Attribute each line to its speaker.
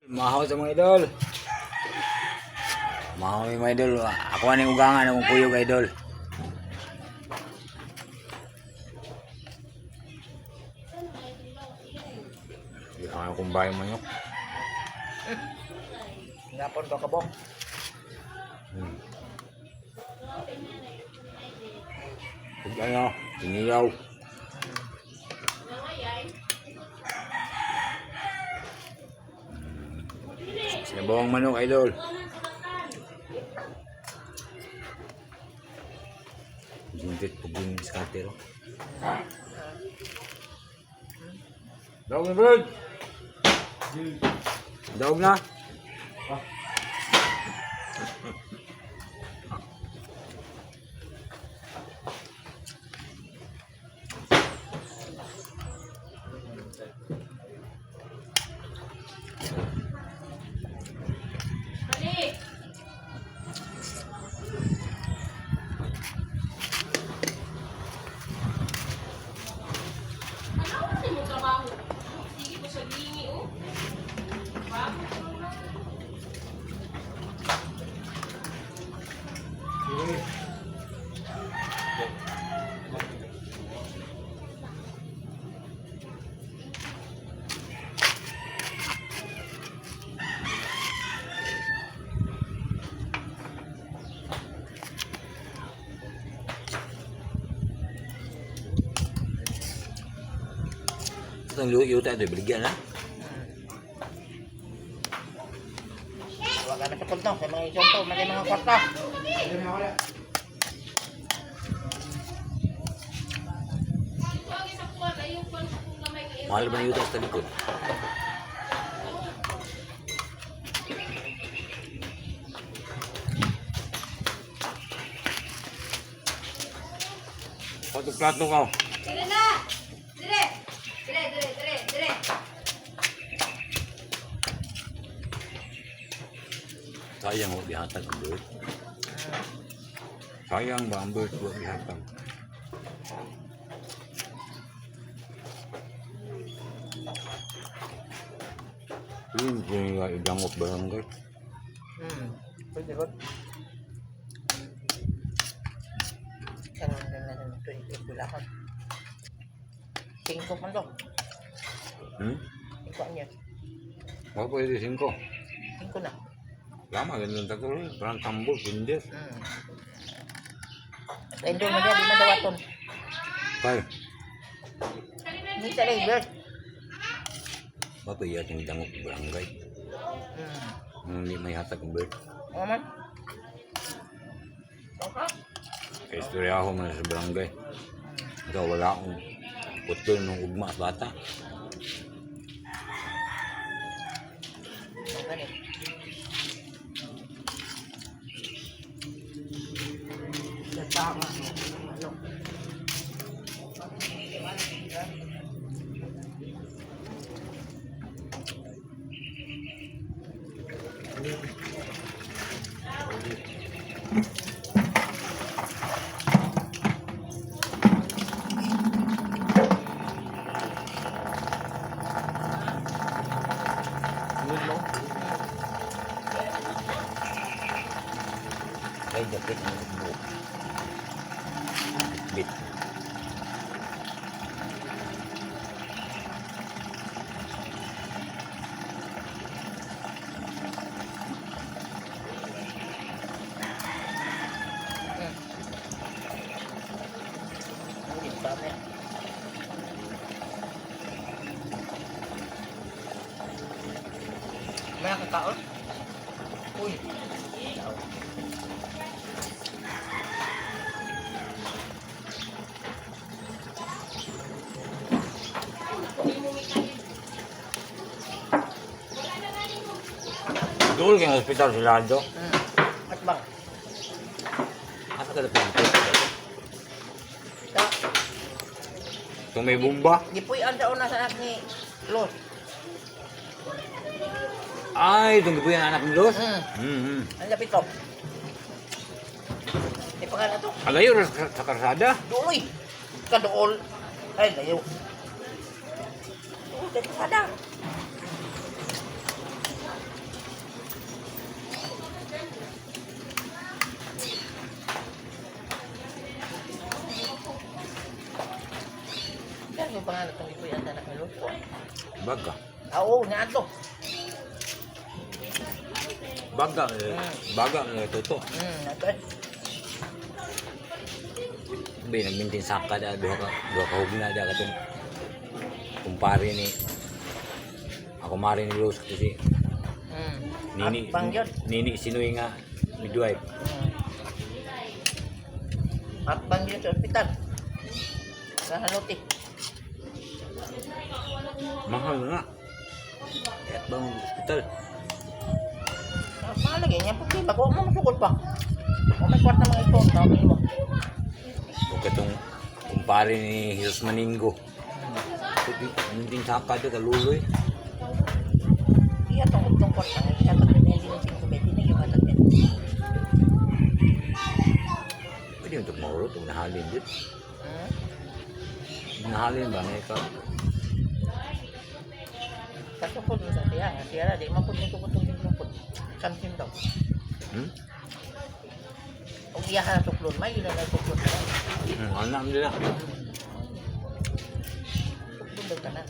Speaker 1: Mahaw sa mga idol. Mahaw yung mga idol. Ako ang ugangan ng kuyog idol. Hindi ka nga kumbay manok.
Speaker 2: Ngapon ka kabong.
Speaker 1: Kung ano, inilaw. Sinabawang manok idol. Gintit po yung skatero. Daog na bird! Daog na? Itong luyo tayo, biligyan ha?
Speaker 2: Huwag ka na sa punto. Sa mga isonto, mali mga kwarta.
Speaker 1: Mahal ba na yuta sa likod? Plato ka.
Speaker 3: Dire na! Dire! Dire!
Speaker 1: Sayang ho, dihatag ang bird. Sayang ba ang bird huwag dihatag? Yun, kung idangok barangay.
Speaker 2: Pwede ba? Karoon na ng 20 bulakan. 5 man daw. 5 niya.
Speaker 1: Wala pwede 5.
Speaker 2: 5 na.
Speaker 1: Lama, ganun tatlo. Parang tambol, hindi.
Speaker 2: At endon mo di man dawaton.
Speaker 1: Kaya,
Speaker 2: Hindi sa labor.
Speaker 1: ba iya itong idangok barangay? Hindi may hatag ang bird.
Speaker 2: Oo man. Okay.
Speaker 1: Kaya istorya ako man sa barangay. Ikaw wala akong putol ng ugma at bata.
Speaker 2: Okay. Tama. Ano?
Speaker 1: Ay, jakit ang buhok. Bit.
Speaker 2: Hindi pa na. May nakakaon? Uy.
Speaker 1: Doon kayong hospital si Lando.
Speaker 2: At bang?
Speaker 1: Asa ka na pinto?
Speaker 2: Ta,
Speaker 1: Kung may bomba.
Speaker 2: gipuy ang daon na sa anak ni Los.
Speaker 1: Ay, itong po yung anak ni Los.
Speaker 2: Ang lapit ko. Di pa ka na to.
Speaker 1: Alayo sa karsada.
Speaker 2: Duloy. Kadool. Ay, layo. Duloy, kasada.
Speaker 1: Baga.
Speaker 2: Oo, nga to.
Speaker 1: Baga, toto.
Speaker 2: Nato eh.
Speaker 1: Sabi, nagmintin saka da, duha ka hugna da katong kumpare ni ako mari ni Rose kasi nini
Speaker 2: Akbang yun.
Speaker 1: sinuy nga midwife.
Speaker 2: Akbang yun sa ospital. Sa Hanuti.
Speaker 1: Mahal nga. Kaya bang hospital.
Speaker 2: Malagay niya problema ko. Masukod pa. Kung may kwarta mga ito, tawagin mo.
Speaker 1: O katong kumpare ni Jesus Maningo. Mintin saka da kaluloy.
Speaker 2: Iya tong kwarta. Iya tong pinili ng 5 bed. Hindi yung matag yan.
Speaker 1: Pwede untuk maulot, kung nahalin din. Nahalin ba nga ikaw?
Speaker 2: Kasukod mo sa siya. Siya na, di mapod nito ko itong lupod. Samsim daw. Kung iya ka na tuklon, may yun na tuklon.
Speaker 1: Anak nila.
Speaker 2: Tuklon daw ka na.